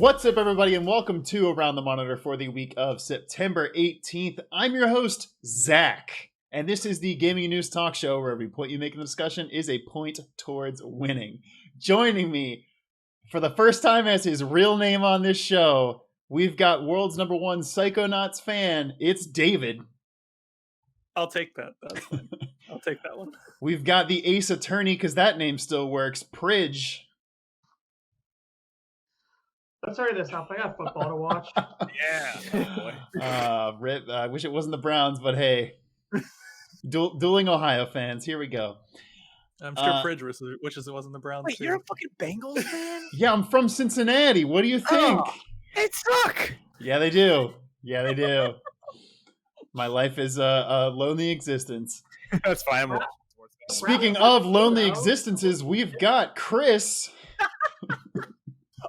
What's up, everybody, and welcome to Around the Monitor for the week of September 18th. I'm your host, Zach, and this is the gaming news talk show where every point you make in the discussion is a point towards winning. Joining me for the first time as his real name on this show, we've got world's number one Psychonauts fan. It's David. I'll take that. That's fine. I'll take that one. We've got the Ace Attorney, because that name still works, Pridge. Let's hurry this up. I got football to watch. Yeah. Boy. Rip. I wish it wasn't the Browns, but hey. Dueling Ohio fans. Here we go. I'm sure Pridge wishes it wasn't the Browns. Wait, you're a fucking Bengals fan? Yeah, I'm from Cincinnati. What do you think? Oh, they suck. Yeah, they do. Yeah, they do. My life is a lonely existence. That's fine. Speaking of lonely existences, we've got Chris.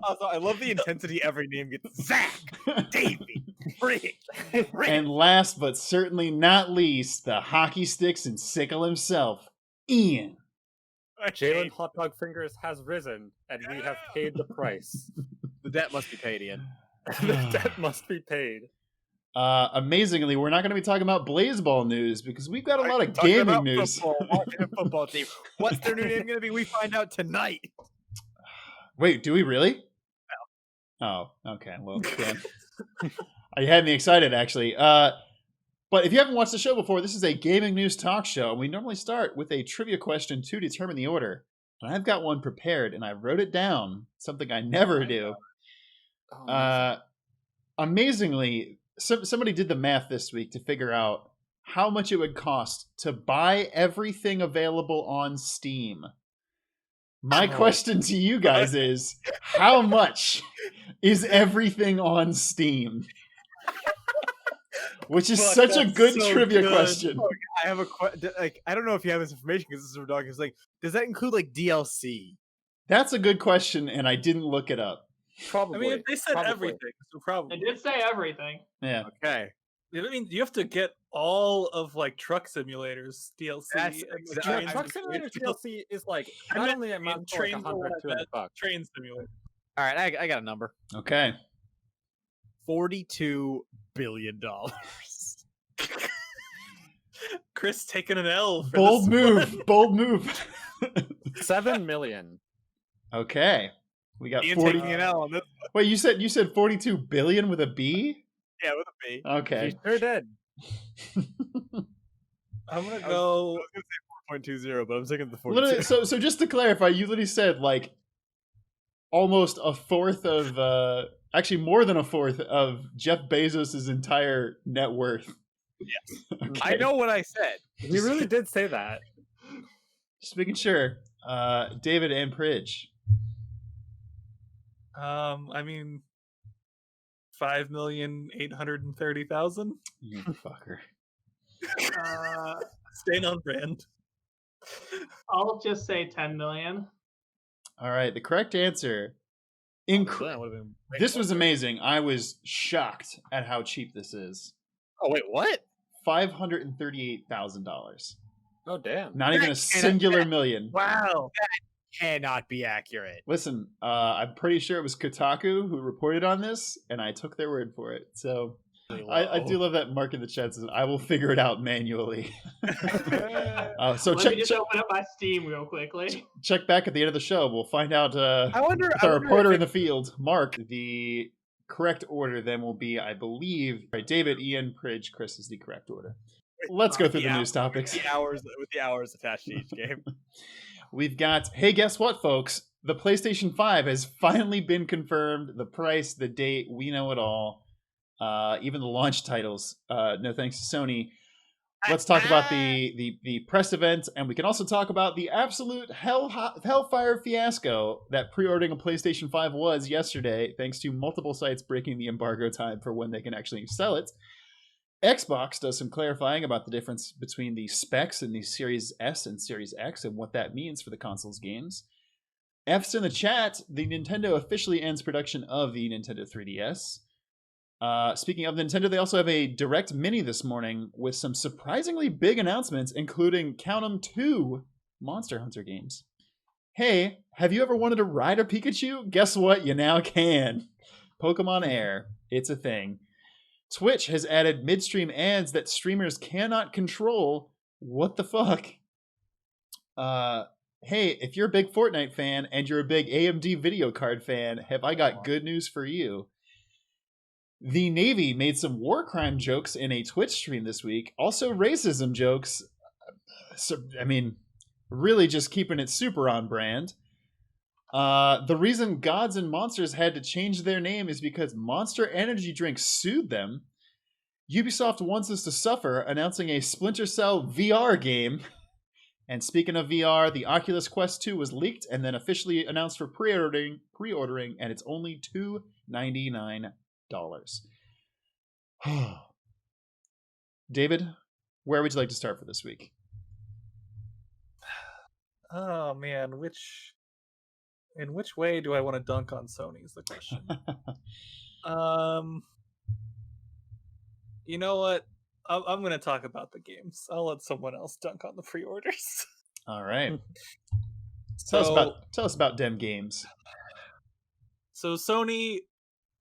Also, I love the intensity every name gets. Zach, Davey, Rick. And last but certainly not least, the hockey sticks and sickle himself, Ian. Jalen Hot Dog Fingers has risen, and we have paid the price. The debt must be paid, Ian. The debt must be paid. Amazingly, we're not going to be talking about Blazeball news because we've got a lot of gaming news. Football team. What's their new name going to be? We find out tonight. Wait, do we really? No. Oh, okay. Well, damn. You had me excited, actually. But if you haven't watched the show before, this is a gaming news talk show, and we normally start with a trivia question to determine the order. And I've got one prepared, and I wrote it down, something I never do. Amazingly, somebody did the math this week to figure out how much it would cost to buy everything available on Steam. My question to you guys is, how much is everything on Steam? Which is such a good trivia question. Oh, I have a question. Like, I don't know if you have this information because this is dog. It's like, does that include like DLC? That's a good question, and I didn't look it up. Probably. I mean, they said everything, so probably. They did say everything. Yeah. Okay. I mean, you have to get all of like Truck Simulators DLC. Truck Simulator DLC is like not only amount to like $100-$200. Train Simulator. All right, I got a number. Okay. $42 billion. Chris taking an L. For Bold this move. one. Bold move. $7 million. Okay. We got Ian 40. taking an L on this. Wait, you said 42 billion with a B? Yeah, with a B. Okay. You sure did. I'm gonna go. I was gonna say 4.20, but I'm thinking the 42. Literally, so just to clarify, you literally said like almost a fourth of actually more than a fourth of Jeff Bezos' entire net worth. Yes. Okay. I know what I said. He really did say that. Just making sure. David and Pridge. I mean, 5,830,000. You fucker. Staying on brand. I'll just say 10 million. All right, the correct answer. This was amazing. I was shocked at how cheap this is. Oh wait, what? $538,000. Oh, damn. Not even a singular million. Wow. That cannot be accurate. Listen, I'm pretty sure it was Kotaku who reported on this, and I took their word for it. So I do love that Mark in the chat says, I will figure it out manually. So Let me just open up my Steam real quickly. Check back at the end of the show. We'll find out I wonder with our reporter in the field, Mark. The correct order then will be, I believe, right, David, Ian, Pridge, Chris is the correct order. Let's go through the news topics. With the hours attached to each game. We've got, hey, guess what, folks? The PlayStation 5 has finally been confirmed. The price, the date, we know it all. Even the launch titles. No thanks to Sony. Let's talk about the press event, and we can also talk about the absolute hellfire fiasco that pre-ordering a PlayStation 5 was yesterday, thanks to multiple sites breaking the embargo time for when they can actually sell it. Xbox does some clarifying about the difference between the specs in the Series S and Series X and what that means for the console's games. F's in the chat, the Nintendo officially ends production of the Nintendo 3DS. Speaking of Nintendo, they also have a Direct Mini this morning with some surprisingly big announcements, including, count 'em, 2 Monster Hunter games. Hey, have you ever wanted to ride a Pikachu? Guess what? You now can. Pokemon Air. It's a thing. Twitch has added midstream ads that streamers cannot control. What the fuck? Hey, if you're a big Fortnite fan and you're a big AMD video card fan, have I got good news for you. The Navy made some war crime jokes in a Twitch stream this week. Also racism jokes. So, I mean, really just keeping it super on brand. The reason Gods and Monsters had to change their name is because Monster Energy Drink sued them. Ubisoft wants us to suffer, announcing a Splinter Cell VR game. And speaking of VR, the Oculus Quest 2 was leaked and then officially announced for pre-ordering, and it's only $299. David, where would you like to start for this week? Oh man, in which way do I want to dunk on Sony is the question. You know what? I'm going to talk about the games. I'll let someone else dunk on the pre-orders. All right. So, tell us about dem games. So Sony,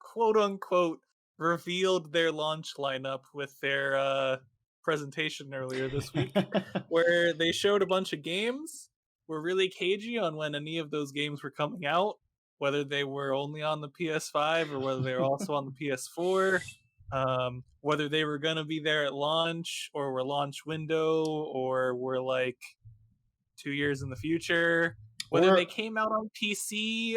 quote unquote, revealed their launch lineup with their presentation earlier this week, where they showed a bunch of games. Were really cagey on when any of those games were coming out, whether they were only on the PS5 or whether they were also on the PS4. Whether they were going to be there at launch or were launch window or were like 2 years in the future, whether they came out on PC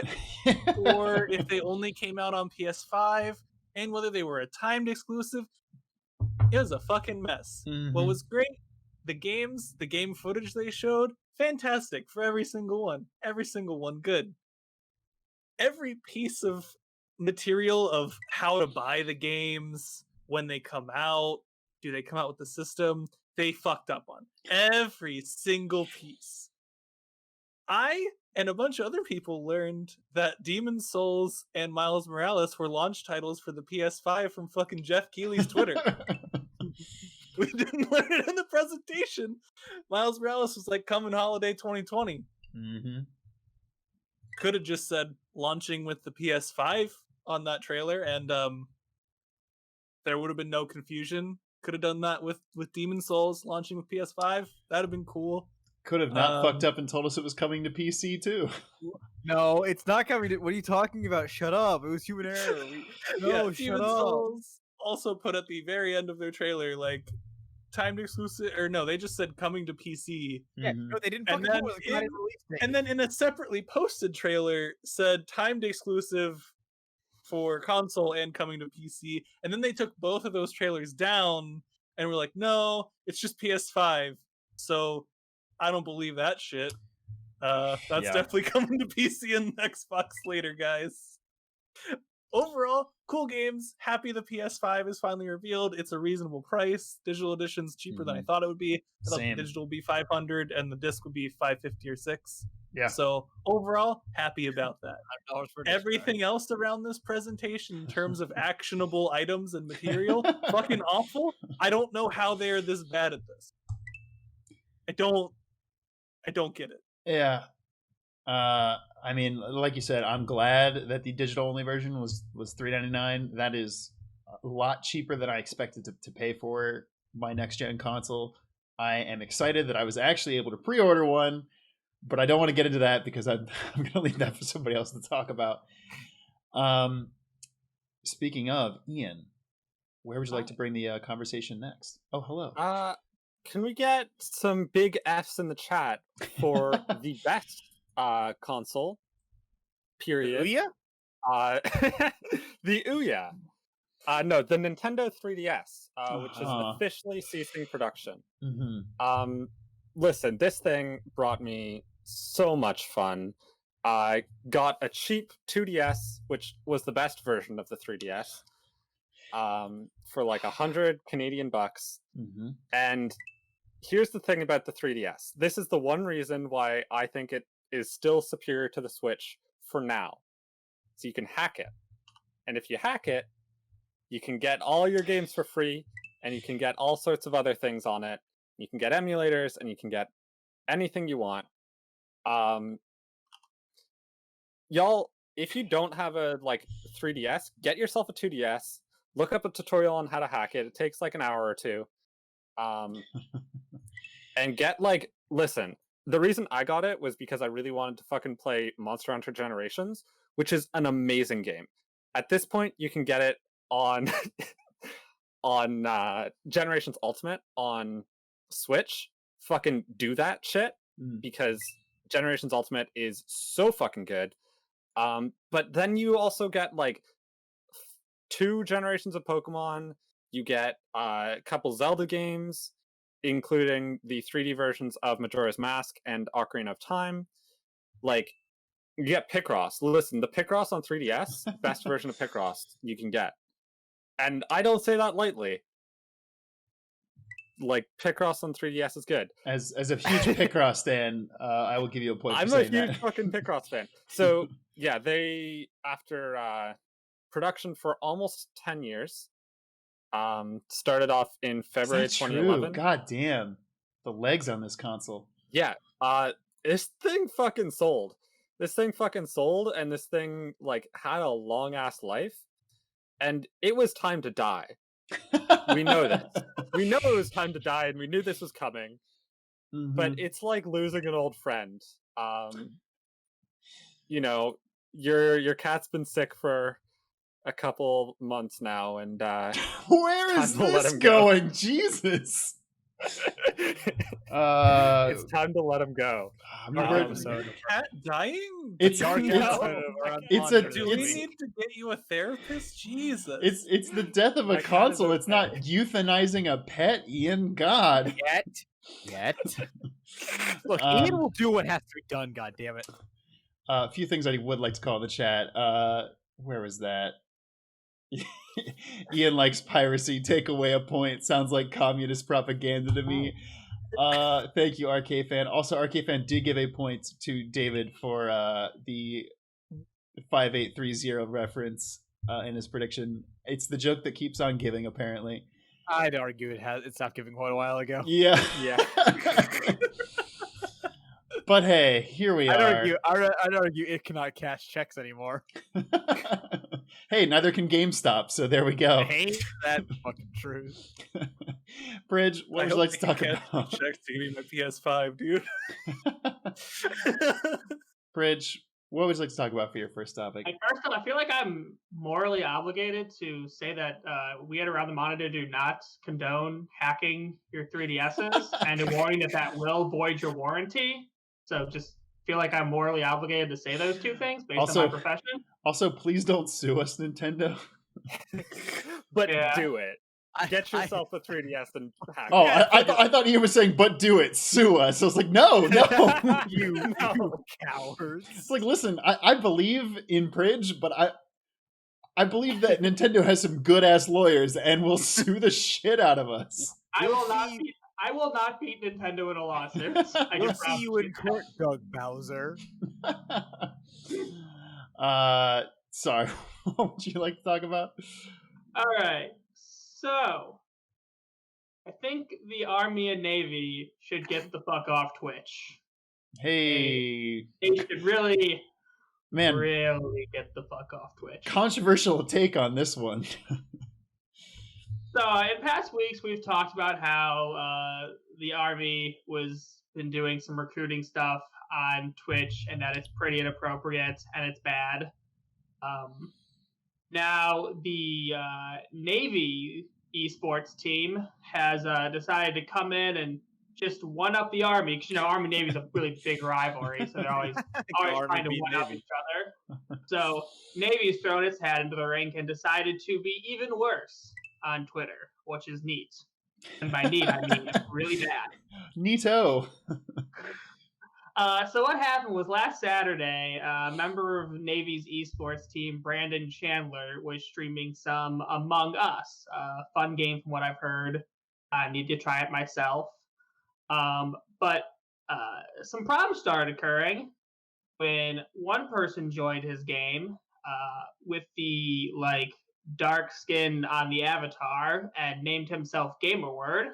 or if they only came out on PS5, and whether they were a timed exclusive. It was a fucking mess. Mm-hmm. What was great, the game footage they showed, fantastic for every single one good. Every piece of material of how to buy the games, when they come out, do they come out with the system, they fucked up on every single piece. I and a bunch of other people learned that Demon's Souls and Miles Morales were launch titles for the PS5 from fucking Jeff Keighley's Twitter. We didn't learn it in the presentation. Miles Morales was like, coming holiday 2020. Mm-hmm. Could have just said launching with the PS5 on that trailer, and there would have been no confusion. Could have done that with Demon's Souls launching with PS5. That'd have been cool. Could have not fucked up and told us it was coming to PC too. No, it's not coming to... What are you talking about? Shut up. It was human error. No, shut Demon's up. Souls also put at the very end of their trailer, like, timed exclusive, or no, they just said coming to PC. Yeah, no, they didn't fucking put it on release date. And then in a separately posted trailer said timed exclusive for console and coming to PC. And then they took both of those trailers down and were like, no, it's just PS5. So I don't believe that shit. That's definitely coming to PC and Xbox later, guys. Overall, cool games. Happy the PS5 is finally revealed. It's a reasonable price. Digital edition's cheaper than I thought it would be. I thought the digital would be $500 and the disc would be $550 or $600. Yeah. So overall, happy about that. Everything else around this presentation in terms of actionable items and material, fucking awful. I don't know how they are this bad at this. I don't get it. Yeah. I mean, like you said, I'm glad that the digital only version was $399. That is a lot cheaper than I expected to pay for my next gen console. I am excited that I was actually able to pre-order one, but I don't want to get into that because I'm going to leave that for somebody else to talk about. Speaking of, Ian, where would you like to bring the conversation next? Oh, hello. Can we get some big Fs in the chat for the best console? Period. The Ouya? The Ouya. No, the Nintendo 3DS, which is officially ceasing production. Mm-hmm. Listen, this thing brought me so much fun. I got a cheap 2DS, which was the best version of the 3DS, for like 100 Canadian bucks. Mm-hmm. And here's the thing about the 3DS. This is the one reason why I think it is still superior to the Switch for now. So you can hack it. And if you hack it, you can get all your games for free, and you can get all sorts of other things on it. You can get emulators, and you can get anything you want. Y'all, if you don't have a 3DS, get yourself a 2DS. Look up a tutorial on how to hack it. It takes like an hour or two. And get listen. The reason I got it was because I really wanted to fucking play Monster Hunter Generations, which is an amazing game. At this point, you can get it on on Generations Ultimate on Switch. Fucking do that shit because Generations Ultimate is so fucking good. But then you also get 2 generations of Pokemon. You get a couple Zelda games, including the 3D versions of Majora's Mask and Ocarina of Time. You get Picross. Listen, the Picross on 3DS, best version of Picross you can get. And I don't say that lightly. Picross on 3DS is good. As a huge Picross fan, I will give you a point. I'm for a saying huge that. fucking Picross fan. So yeah, they after production for almost 10 years, started off in February 2011. God damn, the legs on this console. Yeah, this thing fucking sold. And this thing had a long ass life, and it was time to die. We know this. We know it was time to die, and we knew this was coming. But it's like losing an old friend. Your cat's been sick for a couple months now, and where is this going? Jesus. It's time to let him go. Cat dying? It's Do we it's need to get you a therapist? Jesus. It's the death of a console. It's not euthanizing a pet, Ian. God. Yet. Look, Ian will do what has to be done. God damn it. A few things I would like to call in the chat. Where was that? Ian likes piracy. Take away a point. Sounds like communist propaganda to me. Thank you, RK Fan. Also, RK Fan did give a point to David for the 5830 reference in his prediction. It's the joke that keeps on giving, apparently. I'd argue it stopped giving quite a while ago. Yeah. Yeah. But hey, here we are. I'd argue it cannot cash checks anymore. Hey, neither can GameStop, so there we go. Ain't that fucking true? Bridge, what would you like to talk about? Checks to give me my PS5, dude. Bridge, what would you like to talk about for your first topic? First off, I feel like I'm morally obligated to say that we at Around the Monitor do not condone hacking your 3DSs and a warning that will void your warranty. So just feel like I'm morally obligated to say those two things based on my profession. Also, please don't sue us, Nintendo. But do it. Get yourself a 3DS and hack it. Oh, I thought you were saying, but do it, sue us. I was like, no. you cowards. It's like, listen, I believe in Bridge, but I believe that Nintendo has some good-ass lawyers and will sue the shit out of us. I will not beat Nintendo in a lawsuit. We'll see you in court, Doug Bowser. Sorry. What would you like to talk about? All right. So, I think the Army and Navy should get the fuck off Twitch. Hey. They should really get the fuck off Twitch. Controversial take on this one. So, in past weeks, we've talked about how the Army been doing some recruiting stuff on Twitch, and that it's pretty inappropriate and it's bad. Now, the Navy esports team has decided to come in and just one-up the Army, because, Army and Navy is a really big rivalry, so they're always trying to one-up each other. So, Navy's thrown its hat into the ring and decided to be even worse on Twitter, which is neat. And by neat, I mean really bad. Neato. So what happened was last Saturday, a member of Navy's esports team, Brandon Chandler, was streaming some Among Us, a fun game from what I've heard. I need to try it myself. But some problems started occurring when one person joined his game with the dark skin on the avatar and named himself Gamerword,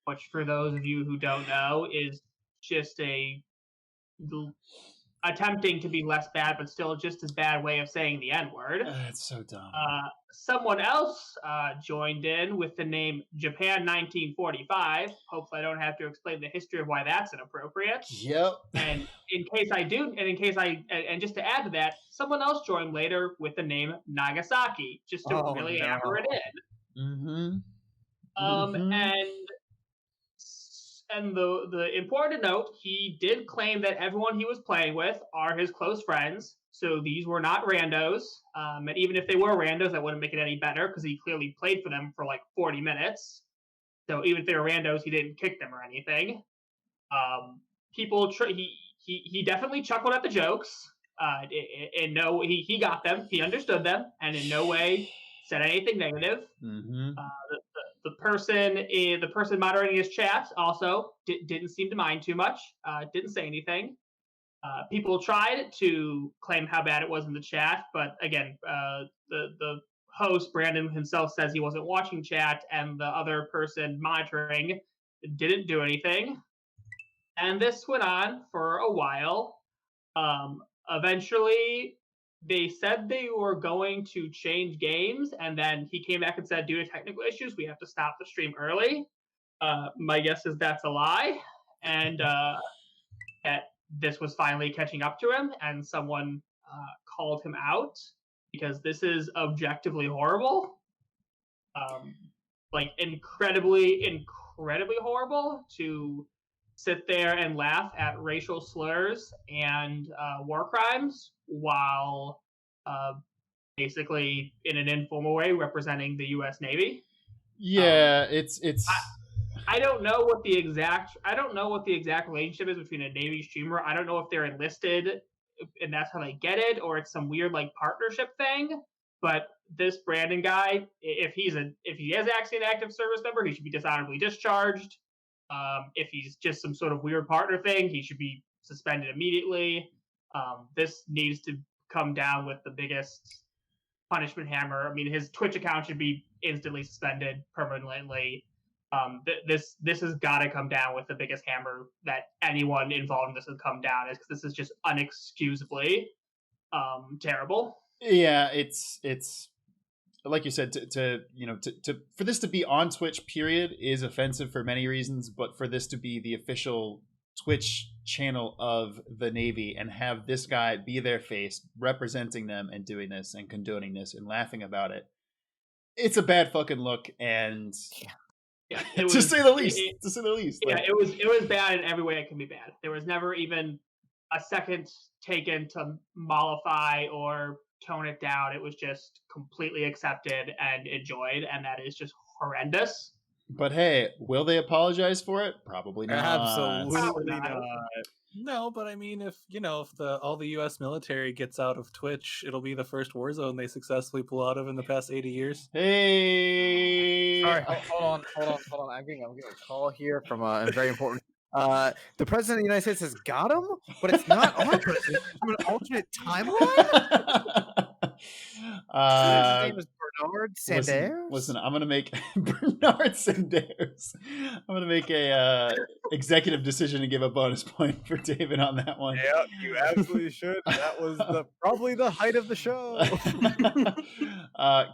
which for those of you who don't know is just a attempting to be less bad, but still just as bad way of saying the N-word. It's so dumb. Someone else joined in with the name Japan 1945. Hopefully, I don't have to explain the history of why that's inappropriate. Yep. And in case I do, and just to add to that, someone else joined later with the name Nagasaki, just to really hammer it in. And the important note, he did claim that everyone he was playing with are his close friends. So these were not randos. And even if they were randos, that wouldn't make it any better because he clearly played for them for like 40 minutes. So even if they were randos, he didn't kick them or anything. He definitely chuckled at the jokes. He got them, he understood them, and in no way said anything negative. The person moderating his chat also didn't seem to mind too much. Didn't say anything. People tried to claim how bad it was in the chat, but again, the host Brandon himself says he wasn't watching chat, and the other person monitoring didn't do anything. And this went on for a while. Eventually, they said they were going to change games, and then he came back and said, due to technical issues, we have to stop the stream early. My guess is that's a lie, and that this was finally catching up to him, and someone called him out because this is objectively horrible. Like incredibly horrible to sit there and laugh at racial slurs and war crimes while basically in an informal way representing the U.S. Navy. Yeah, it's. I don't know what the exact relationship is between a Navy streamer. I don't know if they're enlisted and that's how they get it, or it's some weird like partnership thing. But this Brandon guy, if he is actually an active service member, he should be dishonorably discharged. If he's just some sort of weird partner thing, he should be suspended immediately. This needs to come down with the biggest punishment hammer. I mean, his Twitch account should be instantly suspended permanently. This has got to come down with the biggest hammer that anyone involved in this has come down, is because this is just unexcusably terrible. Yeah, it's like you said, to for this to be on Twitch, period, is offensive for many reasons. But for this to be the official Twitch channel of the Navy and have this guy be their face, representing them and doing this and condoning this and laughing about it, it's a bad fucking look. And to say the least. Yeah, it was bad in every way it can be bad. There was never even a second taken to mollify or tone it down. It was just completely accepted and enjoyed, and that is just horrendous. But hey, will they apologize for it? Probably not. Absolutely not. No, but I mean, if all the U.S. military gets out of Twitch, it'll be the first war zone they successfully pull out of in the past 80 years. Hey, sorry, hold on. I'm getting a call here from a very important. The president of the United States has got him, but it's not our president. It's from an alternate timeline. His name is Bernard Sanders. Listen, I'm gonna make Bernard Sanders. I'm gonna make a executive decision to give a bonus point for David on that one. Yeah, you absolutely should. That was probably the height of the show.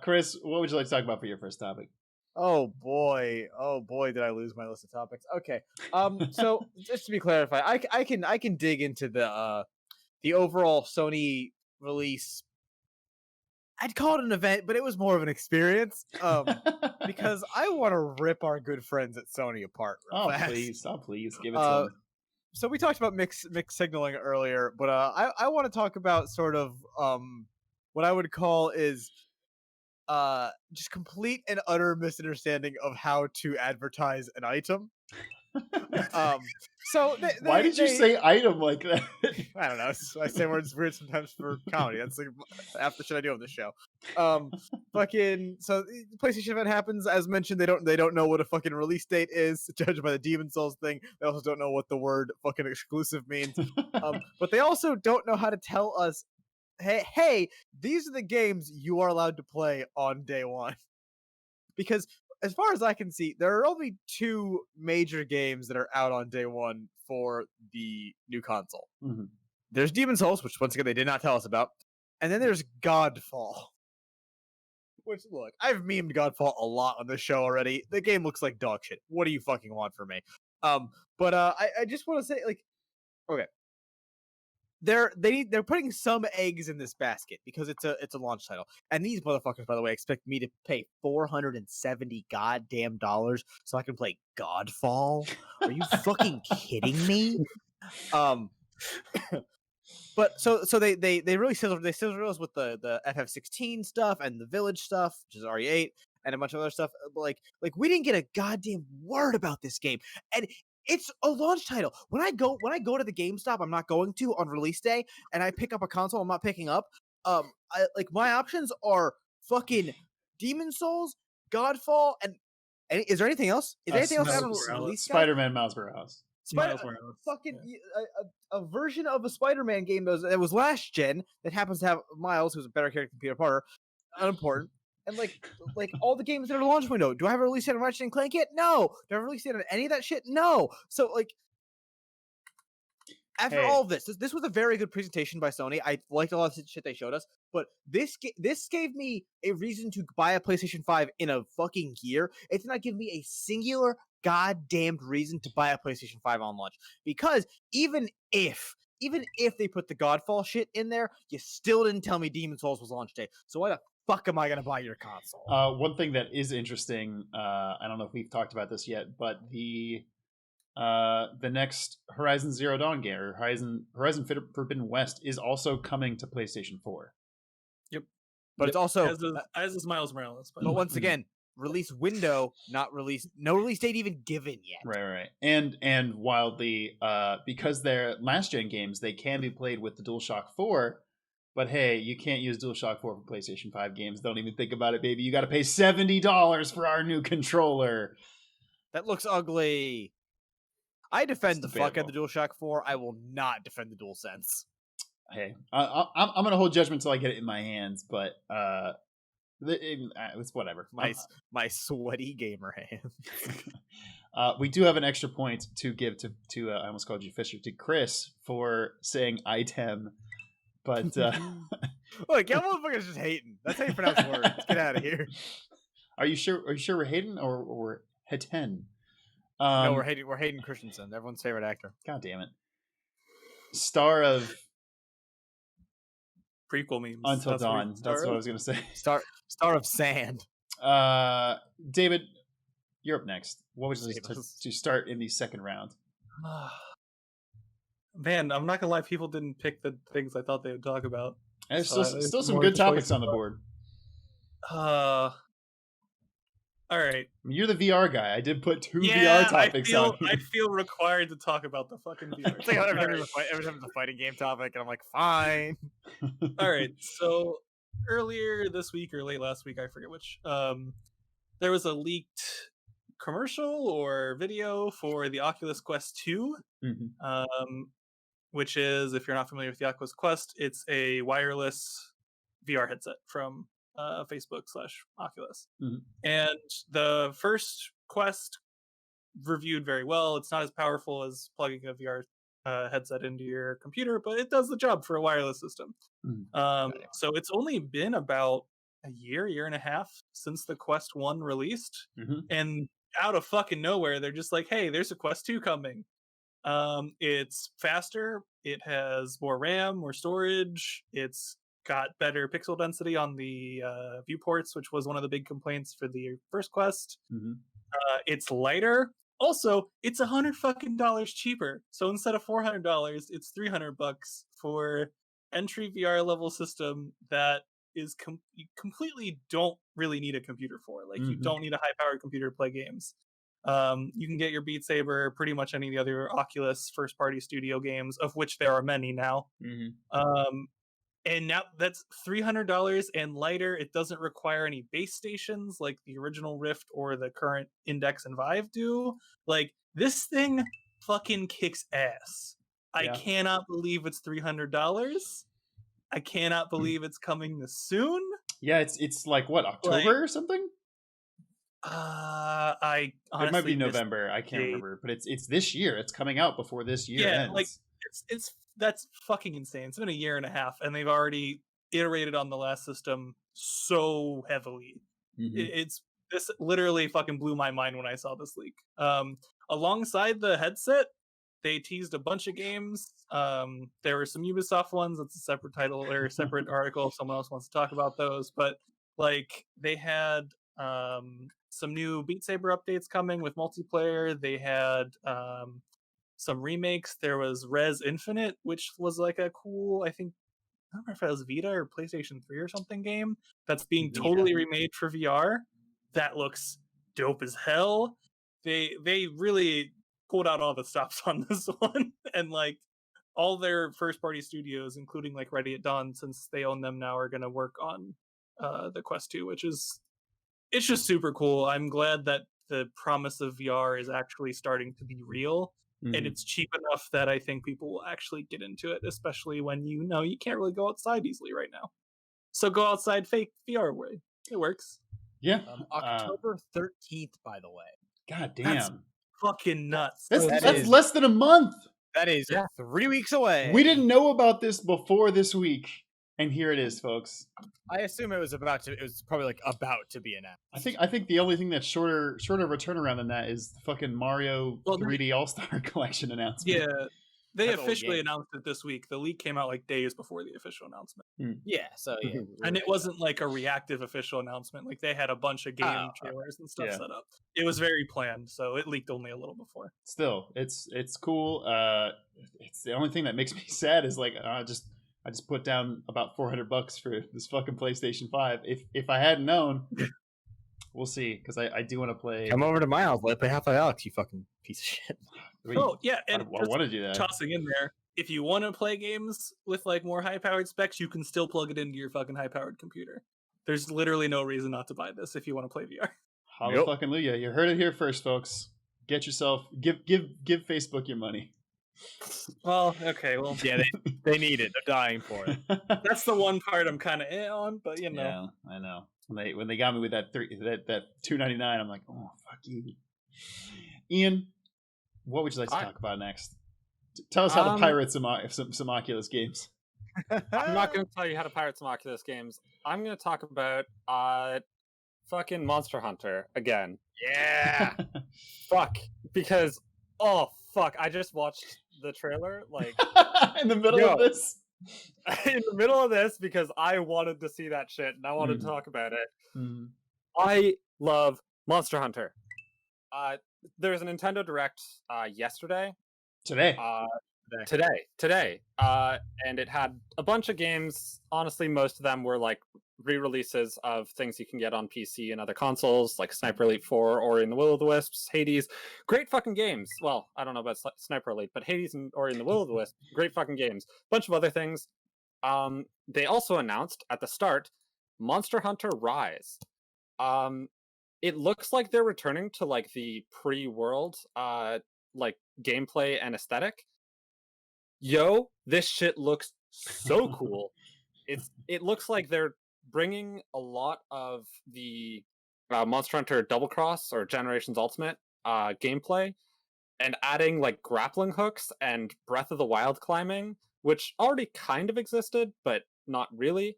Chris, what would you like to talk about for your first topic? Oh boy, did I lose my list of topics. Okay, so just to be clarified, I can dig into the overall Sony release. I'd call it an event, but it was more of an experience. Because I want to rip our good friends at Sony apart. Please, give it to them. So we talked about mixed signaling earlier, but I want to talk about sort of what I would call is just complete and utter misunderstanding of how to advertise an item. So why did you say item like that? I don't know. I say words weird sometimes for comedy. That's like half the shit I do on this show. Fucking so the PlayStation event happens. As mentioned, they don't know what a fucking release date is, judged by the Demon Souls thing. They also don't know what the word fucking exclusive means. But they also don't know how to tell us, hey, these are the games you are allowed to play on day one. Because as far as I can see, there are only two major games that are out on day one for the new console. Mm-hmm. There's Demon's Souls, which once again they did not tell us about, and then there's Godfall. Which, look, I've memed Godfall a lot on this show already. The game looks like dog shit. What do you fucking want from me? I just want to say, like, okay, they're putting some eggs in this basket because it's a launch title, and these motherfuckers, by the way, expect me to pay $470 goddamn dollars so I can play Godfall. Are you fucking kidding me? But so they really sizzled us with the FF16 stuff and the Village stuff, which is RE8, and a bunch of other stuff. But like we didn't get a goddamn word about this game, and it's a launch title. When I go to the GameStop, I'm not going to on release day, and I pick up a console I'm not picking up. My options are fucking Demon's Souls, Godfall, and is there anything else? Is there anything else on release? Spider-Man Miles Morales. Fucking a version of a Spider-Man game that was last gen that happens to have Miles, who's a better character than Peter Parker, unimportant. And like all the games that are launch window. Do I have a release date on Ratchet and Clank yet? No. Do I have a release date on any of that shit? No. So like, after all of this was a very good presentation by Sony. I liked a lot of the shit they showed us, but this gave me a reason to buy a PlayStation 5 in a fucking year. It did not give me a singular goddamned reason to buy a PlayStation 5 on launch, because even if they put the Godfall shit in there, you still didn't tell me Demon's Souls was launch day. So why the fuck am I gonna buy your console? One thing that is interesting, I don't know if we've talked about this yet, but the next Horizon Zero Dawn game, or Horizon Forbidden West, is also coming to PlayStation 4. Yep, but it's also as is Miles Morales. But once again, release window, not release, no release date even given yet. Right. And wildly, because they're last gen games, they can be played with the DualShock 4. But hey, you can't use DualShock 4 for PlayStation 5 games. Don't even think about it, baby. You got to pay $70 for our new controller. That looks ugly. I defend the fuck out of the DualShock 4. I will not defend the DualSense. Hey, I'm going to hold judgment until I get it in my hands, but it's whatever. My sweaty gamer hands. We do have an extra point to give to I almost called you Fisher, to Chris for saying item, but look, y'all motherfuckers just hating. That's how you pronounce words. Get out of here. Are you sure we're hating or haten? No, we're Hayden Christensen, everyone's favorite actor. God damn it. Star of prequel memes. Until Dawn. That's what I was going to say. Star of Sand. David, you're up next. What was this to start in the second round? Man, I'm not going to lie. People didn't pick the things I thought they would talk about. And there's still some good topics on the board. All right. You're the VR guy. I did put two VR topics on here. I feel required to talk about the fucking VR. It's like every time it's a fighting game topic, and I'm like, fine. All right. So earlier this week or late last week, I forget which, there was a leaked commercial or video for the Oculus Quest 2, which is, if you're not familiar with the Oculus Quest, it's a wireless VR headset from Facebook/Oculus. And the first Quest reviewed very well. It's not as powerful as plugging a VR headset into your computer, but it does the job for a wireless system. So it's only been about a year and a half since the Quest 1 released, and out of fucking nowhere, they're just like, hey, there's a Quest 2 coming. It's faster, it has more RAM, more storage, it's got better pixel density on the viewports, which was one of the big complaints for the first Quest. It's lighter. Also, it's $100 cheaper. So instead of $400, it's $300 for entry VR level system that is you completely don't really need a computer for. Like, you don't need a high powered computer to play games. You can get your Beat Saber, pretty much any of the other Oculus first party studio games, of which there are many now. And now that's $300 and lighter. It doesn't require any base stations like the original Rift or the current Index and Vive do. Like, this thing fucking kicks ass. I cannot believe it's $300. I cannot believe it's coming this soon. Yeah, it's like what, October or something? I honestly, it might be November. I can't remember, but it's this year. It's coming out before this year ends. Like That's fucking insane. It's been a year and a half, and they've already iterated on the last system so heavily. It's this literally fucking blew my mind when I saw this leak. Alongside the headset, they teased a bunch of games. There were some Ubisoft ones. That's a separate title or a separate article if someone else wants to talk about those. But like they had some new Beat Saber updates coming with multiplayer. They had some remakes. There was Res Infinite, which was like a cool, I don't remember if it was Vita or PlayStation 3 or something game that's being Vita. totally remade for VR. That looks dope as hell. They really pulled out all the stops on this one, and like all their first party studios, including like Ready at Dawn, since they own them now, are going to work on the Quest 2, which is it's just super cool. I'm glad that the promise of VR is actually starting to be real. And it's cheap enough that I think people will actually get into it, especially when you can't really go outside easily right now. So go outside fake VR way. It works. Yeah. October 13th, by the way. God That's damn. fucking nuts. That's less than a month. That is 3 weeks away. We didn't know about this before this week, and here it is, folks. I assume it was probably like about to be announced. I think the only thing that's shorter of a turnaround than that is the fucking Mario 3D All-Star Collection announcement. Yeah. They officially announced it this week. The leak came out like days before the official announcement. Yeah, so yeah. And it wasn't like a reactive official announcement. Like they had a bunch of game trailers and stuff set up. It was very planned, so it leaked only a little before. Still, it's cool. It's the only thing that makes me sad is like I just put down about $400 for this fucking PlayStation 5. If I hadn't known, we'll see, because I do want to play. Come over to my house. Let play Half-Life Alyx, you fucking piece of shit. Oh yeah, and I want to do that. Tossing in there, if you want to play games with like more high-powered specs, you can still plug it into your fucking high-powered computer. There's literally no reason not to buy this if you want to play VR. Hallelujah! You heard it here first, folks. Get yourself give Facebook your money. Well, okay, well, yeah, they need it. They're dying for it. That's the one part I'm kind of on, but you know. Yeah, I know. When they got me with that $2.99, I'm like, oh fuck you, Ian. What would you like to talk about next? Tell us how to pirate some Oculus games. I'm not going to tell you how to pirate some Oculus games. I'm going to talk about fucking Monster Hunter again. Yeah. Fuck. Because, fuck, I just watched the trailer, like... in the middle of this? In the middle of this, because I wanted to see that shit, and I wanted to talk about it. I love Monster Hunter. There was a Nintendo Direct yesterday. Today. Today. And it had a bunch of games. Honestly, most of them were like re-releases of things you can get on PC and other consoles, like Sniper Elite 4, Ori and the Will of the Wisps, Hades. Great fucking games. Well, I don't know about Sniper Elite, but Hades and Ori and the Will of the Wisps, great fucking games. Bunch of other things. They also announced at the start Monster Hunter Rise. It looks like they're returning to like the pre-world like gameplay and aesthetic. Yo, this shit looks so cool. It looks like they're bringing a lot of the Monster Hunter Double Cross or Generations Ultimate gameplay and adding like grappling hooks and Breath of the Wild climbing, which already kind of existed, but not really.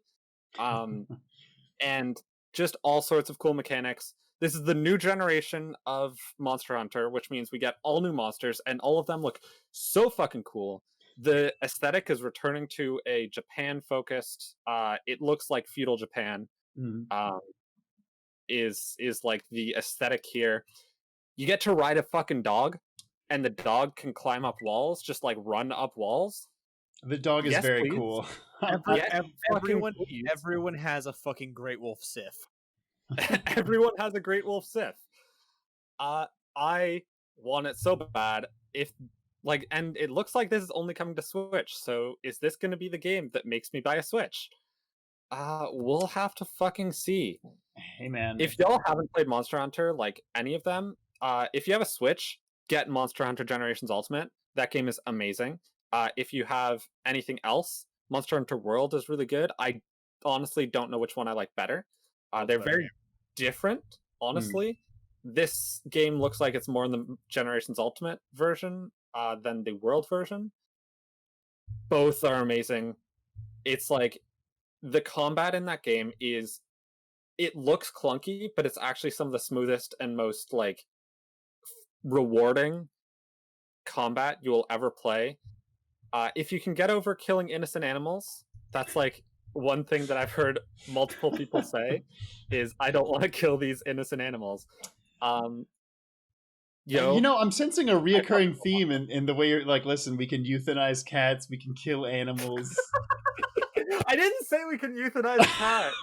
And just all sorts of cool mechanics. This is the new generation of Monster Hunter, which means we get all new monsters, and all of them look so fucking cool. The aesthetic is returning to a Japan-focused. It looks like feudal Japan. Is like the aesthetic here. You get to ride a fucking dog, and the dog can climb up walls, just like run up walls. The dog is very cool. Everyone has a fucking Great Wolf Sith. Everyone has a Great Wolf Sith. I want it so bad. And it looks like this is only coming to Switch. So is this going to be the game that makes me buy a Switch? We'll have to fucking see. Hey man, if y'all haven't played Monster Hunter, like any of them, if you have a Switch, get Monster Hunter Generations Ultimate. That game is amazing. If you have anything else, Monster Hunter World is really good. I honestly don't know which one I like better. They're very different, honestly. This game looks like it's more in the Generations Ultimate version than the World version. Both are amazing. It's like the combat in that game is, it looks clunky, but it's actually some of the smoothest and most like rewarding combat you will ever play. If you can get over killing innocent animals, that's like one thing that I've heard multiple people say is, I don't want to kill these innocent animals. You know, I'm sensing a reoccurring theme in the way you're like, listen, we can euthanize cats, we can kill animals. I didn't say we can euthanize cats.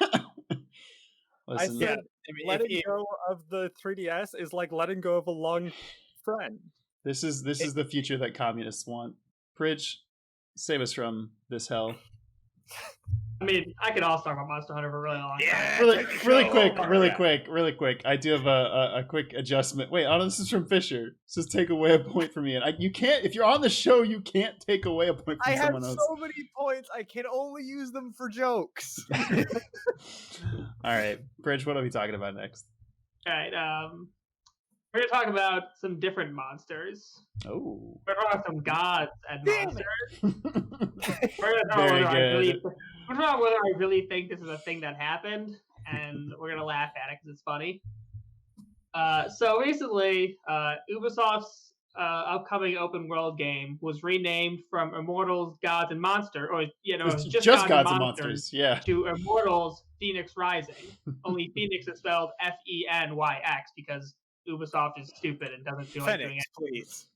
I Listen, said letting go of the 3DS is like letting go of a long friend. this is the future that communists want. Pridge, save us from this hell. I mean, I could also talk about Monster Hunter for a really long time. Really quick. I do have a quick adjustment. Wait, oh, this is from Fisher. This is take away a point from me, and you can't. If you're on the show, you can't take away a point from I have someone else. so many points. I can only use them for jokes. All right, Bridge. What are we talking about next? All right, we're gonna talk about some different monsters. Oh, We're gonna talk about some gods and monsters. We're gonna talk very about good. we're talking about whether I really think this is a thing that happened, and we're gonna laugh at it because it's funny. So recently, Ubisoft's upcoming open world game was renamed from Immortals, Gods, and Monsters, or It's just Gods and Monsters. Yeah. to Immortals, Phoenix Rising. Only Phoenix is spelled Fenyx because Ubisoft is stupid and doesn't feel like doing Phoenix, it. please.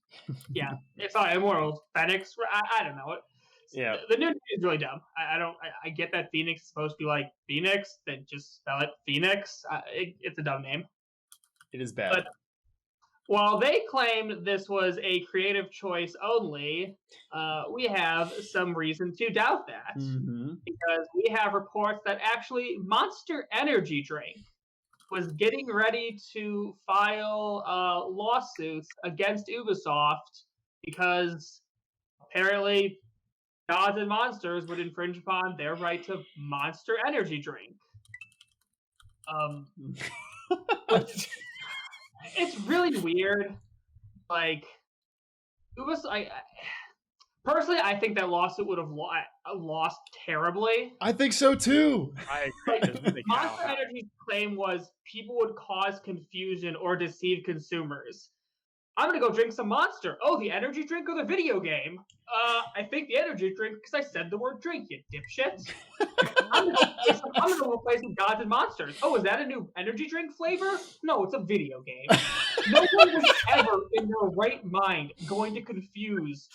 Yeah, it's not Immortals. Phoenix. I don't know. Yeah. The new name is really dumb. I get that Phoenix is supposed to be like Phoenix, then just spell it Phoenix. It's a dumb name. It is bad. But while they claimed this was a creative choice only, we have some reason to doubt that. Mm-hmm. Because we have reports that actually Monster Energy Drink was getting ready to file lawsuits against Ubisoft because apparently Gods and Monsters would infringe upon their right to Monster Energy Drink. It's really weird. Like, personally, I think that lawsuit would have lost terribly. I think so too. I agree. Monster Energy's claim was people would cause confusion or deceive consumers. I'm gonna go drink some Monster. Oh, the energy drink or the video game? I think the energy drink because I said the word drink, you dipshit. I'm gonna go play some Gods and Monsters. Oh, is that a new energy drink flavor? No, it's a video game. No one was ever in their right mind going to confuse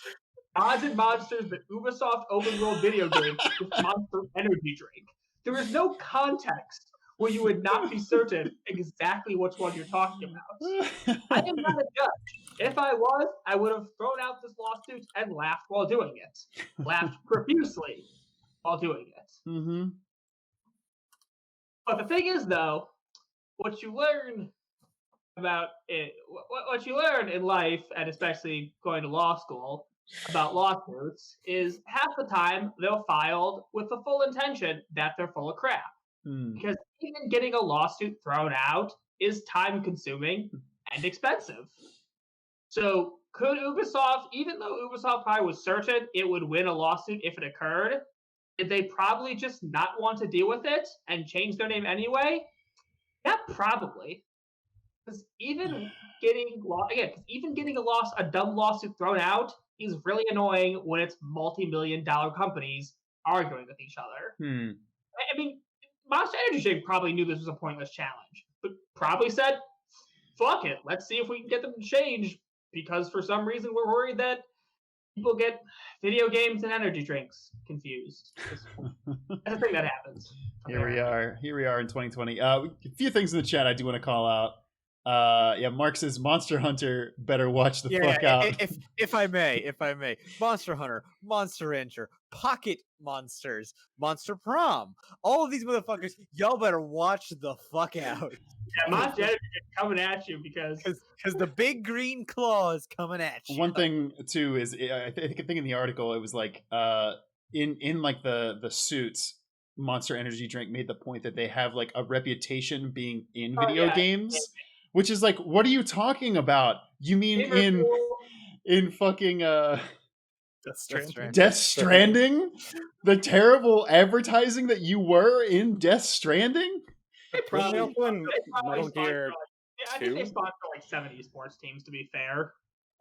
Gods and Monsters, the Ubisoft open world video game, with Monster Energy Drink. There is no context where you would not be certain exactly which one you're talking about. I am not a judge. If I was, I would have thrown out this lawsuit and laughed while doing it. Laughed profusely while doing it. Mm-hmm. But the thing is, though, what you learn about it, what you learn in life, and especially going to law school, about lawsuits is half the time they're filed with the full intention that they're full of crap. Because even getting a lawsuit thrown out is time consuming and expensive. So could Ubisoft, even though Ubisoft probably was certain it would win a lawsuit if it occurred, did they probably just not want to deal with it and change their name anyway? Yeah, probably. Because even getting a dumb lawsuit thrown out is really annoying when it's multi-million-dollar companies arguing with each other. I mean, Monster Energy Drink probably knew this was a pointless challenge, but probably said, fuck it, let's see if we can get them to change, because for some reason we're worried that people get video games and energy drinks confused. That's a thing that happens. Here we are in 2020. A few things in the chat I do want to call out. Mark says Monster Hunter better watch the fuck out. If I may, Monster Hunter, Monster Rancher, Pocket Monsters, Monster Prom, all of these motherfuckers, y'all better watch the fuck out. Yeah, Monster Energy is coming at you because the big green claw is coming at you. One thing too is I think in the article it was like in like the suits, Monster Energy Drink made the point that they have like a reputation being in video games. Which is like, what are you talking about? You mean in fucking Stranding. Death Stranding? The terrible advertising that you were in Death Stranding? Wasn't they Probably, also in they probably Metal sponsor, Gear I think they 2? sponsor like 70 sports teams. To be fair,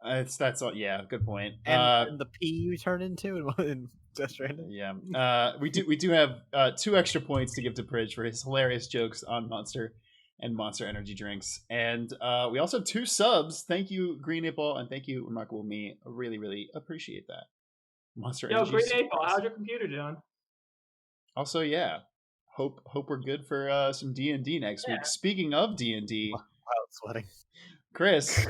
That's all. Yeah, good point. And the P you turn into in Death Stranding. Yeah. We do have 2 extra points to give to Pridge for his hilarious jokes on Monster and Monster Energy drinks, and we also have 2 subs. Thank you, Green Apple, and thank you, Remarkable Me. I really, really appreciate that. Monster yo, Energy. Green Super Apple, Prize. how's your computer doing? Also, yeah. Hope we're good for some D&D next week. Speaking of D&D, Wild sweating. Chris,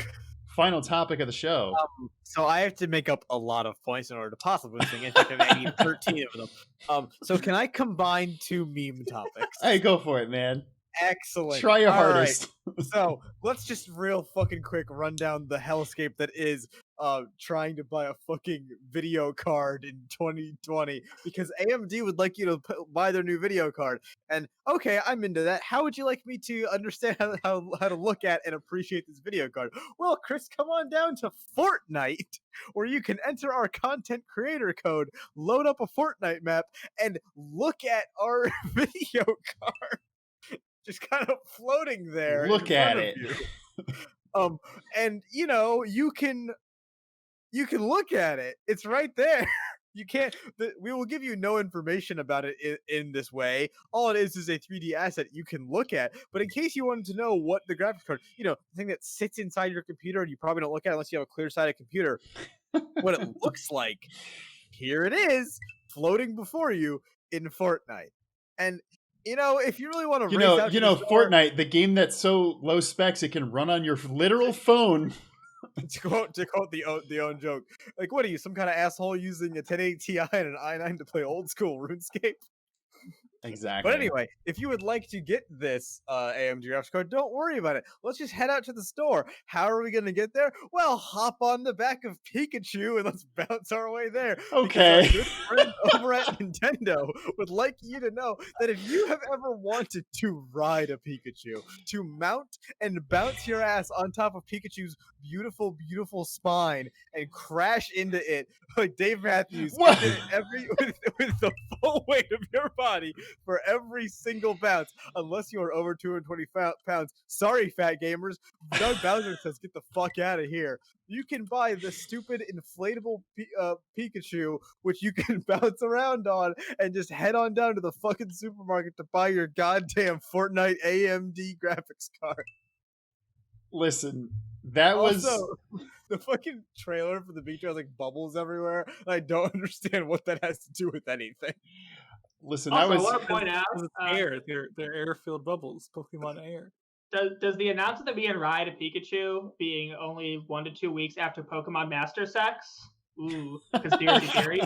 final topic of the show. So I have to make up a lot of points in order to possibly win this thing. In fact, I need 13 of them. So can I combine 2 meme topics? Hey, go for it, man. Excellent. Try your All right. hardest. So let's just real fucking quick run down the hellscape that is trying to buy a fucking video card in 2020 because AMD would like you to buy their new video card. And okay, I'm into that. How would you like me to understand how to look at and appreciate this video card? Well, Chris, come on down to Fortnite, where you can enter our content creator code, load up a Fortnite map, and look at our video card. Just kind of floating there. Look at it. And you can look at it. It's right there. You can't. We will give you no information about it in this way. All it is a 3D asset you can look at. But in case you wanted to know what the graphics card, the thing that sits inside your computer and you probably don't look at it unless you have a clear-sided computer, what it looks like, here it is, floating before you in Fortnite. And if you really want to Fortnite, the game that's so low specs it can run on your literal phone. to quote the own joke, like, what are you, some kind of asshole using a 1080 Ti and an i9 to play old school RuneScape? Exactly. But anyway, if you would like to get this AMD graphics card, don't worry about it. Let's just head out to the store. How are we going to get there? Well, hop on the back of Pikachu and let's bounce our way there. Okay. Because our good friends over at Nintendo would like you to know that if you have ever wanted to ride a Pikachu, to mount and bounce your ass on top of Pikachu's beautiful, beautiful spine and crash into it like Dave Matthews What? did it with the full weight of your body for every single bounce, unless you are over 220 pounds. Sorry, fat gamers. Doug Bowser says, get the fuck out of here. You can buy the stupid inflatable Pikachu, which you can bounce around on, and just head on down to the fucking supermarket to buy your goddamn Fortnite AMD graphics card. Listen, that Also, was the fucking trailer for the Pikachu has like bubbles everywhere. I don't understand what that has to do with anything. listen. Also, That I was want to point out, It's air. They're air-filled bubbles. Pokemon air. does the announcement that we can ride a Pikachu being only 1 to 2 weeks after Pokemon Master Sex? Ooh, conspiracy theory.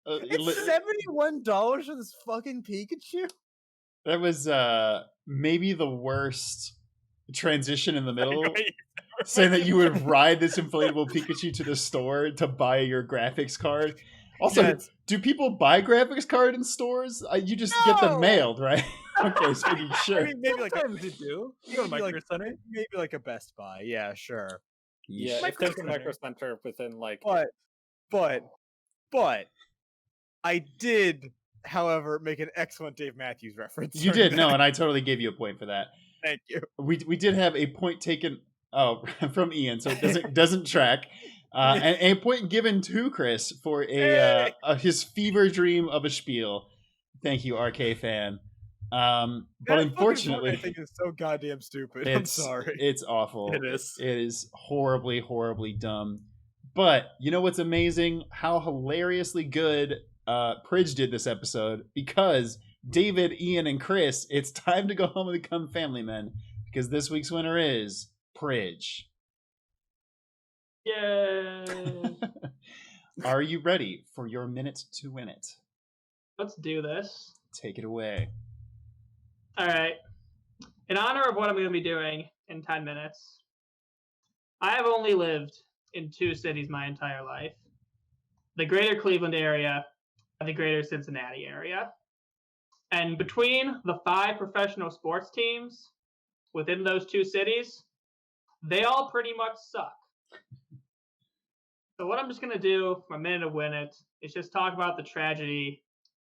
It's $71 for this fucking Pikachu? That was maybe the worst transition in the middle. Saying that you would ride this inflatable Pikachu to the store to buy your graphics card. Also, Yes. do people buy graphics card in stores? You just get them No! mailed, right? Okay, so you I sure. mean, maybe like Sometimes you do. You go to maybe Micro like- Center. maybe like a Best Buy. Yeah, sure. Yeah, if there's a Micro Center within like But I did, however, make an excellent Dave Matthews reference. You during did, no, that. and I totally gave you a point for that. Thank you. We did have a point taken from Ian, so it doesn't track. And a point given to Chris for his fever dream of a spiel. Thank you, RK fan. But That unfortunately, fucking Fortnite thing is so goddamn stupid. I'm sorry. It's awful. It is. It is horribly, horribly dumb. But you know what's amazing? How hilariously good Pridge did this episode, because David, Ian, and Chris, it's time to go home and become family men, because this week's winner is Pridge. Yay! Are you ready for your minute to win it? Let's do this. Take it away. All right. In honor of what I'm going to be doing in 10 minutes, I have only lived in 2 cities my entire life: the greater Cleveland area and the greater Cincinnati area. And between the 5 professional sports teams within those 2 cities, they all pretty much suck. So what I'm just gonna do for my minute to win it is just talk about the tragedy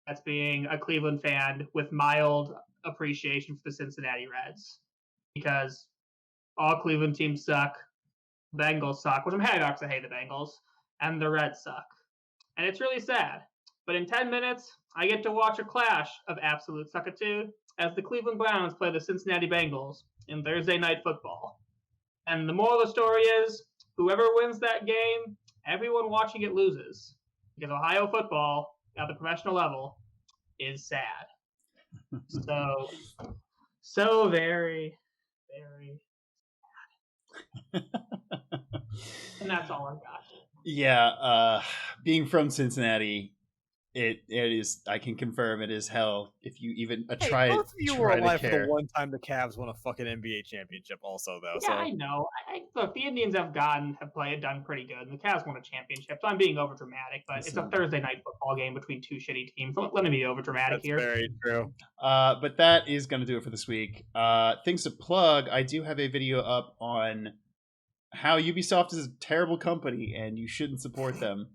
that's being a Cleveland fan with mild appreciation for the Cincinnati Reds, because all Cleveland teams suck. Bengals suck, which I'm happy about because I hate the Bengals, and the Reds suck. And it's really sad. But in 10 minutes, I get to watch a clash of absolute suckitude as the Cleveland Browns play the Cincinnati Bengals in Thursday Night Football. And the moral of the story is, whoever wins that game, everyone watching it loses. Because Ohio football, at the professional level, is sad. So very, very sad. And that's all I've got. Yeah, being from Cincinnati, it is. I can confirm it is hell. If you even try, both of you were try to alive for the care. one time the Cavs won a fucking NBA championship, also though. Yeah, So I know. Look, the Indians have done pretty good, and the Cavs won a championship. So I'm being overdramatic, but it's a Listen. Thursday night football game between two shitty teams. Let me be overdramatic that's here. very true. But that is going to do it for this week. Things to plug. I do have a video up on how Ubisoft is a terrible company and you shouldn't support them.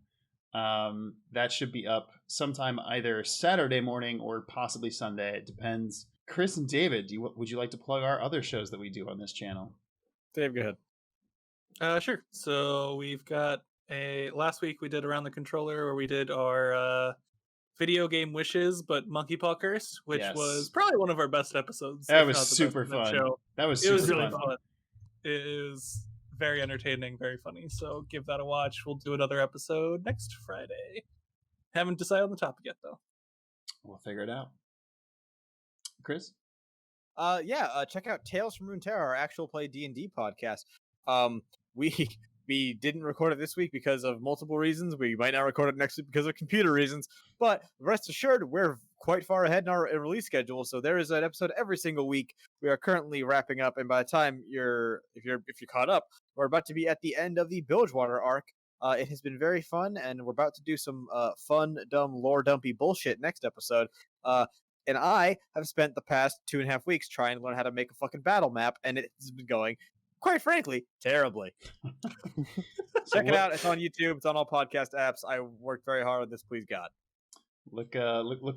That should be up sometime either Saturday morning or possibly Sunday. It depends. Chris and David, would you like to plug our other shows that we do on this channel? Dave, go ahead. Sure. So we've got last week we did Around the Controller, where we did our video game wishes, but Monkey Paw Curse, which was probably one of our best episodes. That was super fun. That was super really fun. It was very entertaining, very funny. So give that a watch. We'll do another episode next Friday. Haven't decided on the topic yet, though. We'll figure it out. Chris? Check out Tales from Runeterra, our actual play D&D podcast. We didn't record it this week because of multiple reasons. We might not record it next week because of computer reasons. But rest assured, we're quite far ahead in our release schedule. So there is an episode every single week. We are currently wrapping up, and by the time if you're caught up, we're about to be at the end of the Bilgewater arc. It has been very fun, and we're about to do some fun, dumb, lore dumpy bullshit next episode. And I have spent the past 2.5 weeks trying to learn how to make a fucking battle map, and it's been going, quite frankly, terribly. Check it out. It's on YouTube. It's on all podcast apps. I worked very hard on this, please God. Look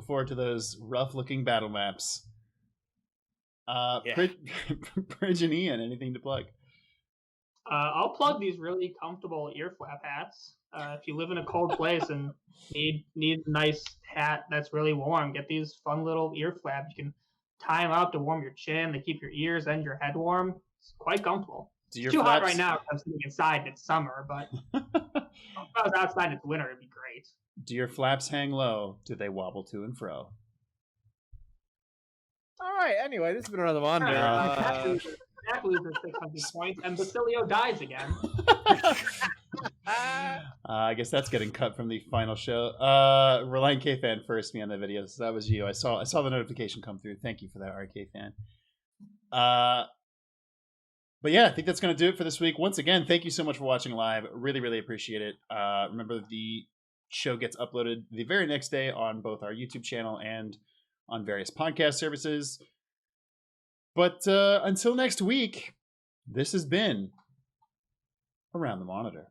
forward to those rough-looking battle maps. Bridge and Ian, anything to plug? I'll plug these really comfortable ear flap hats. If you live in a cold place and need a nice hat that's really warm, get these fun little ear flaps. You can tie them up to warm your chin. They keep your ears and your head warm. It's quite comfortable. It's too hot right now because I'm sitting inside and it's summer, but if I was outside and it's winter, it'd be great. Do your flaps hang low? Do they wobble to and fro? All right, anyway, this has been another Monday. Jack loses 600 points, and Basilio dies again. I guess that's getting cut from the final show. Reliant K fan first me on the video, so that was you. I saw the notification come through. Thank you for that, RK fan. But yeah, I think that's going to do it for this week. Once again, thank you so much for watching live. Really, really appreciate it. Remember, the show gets uploaded the very next day on both our YouTube channel and on various podcast services. But until next week, this has been Around the Monitor.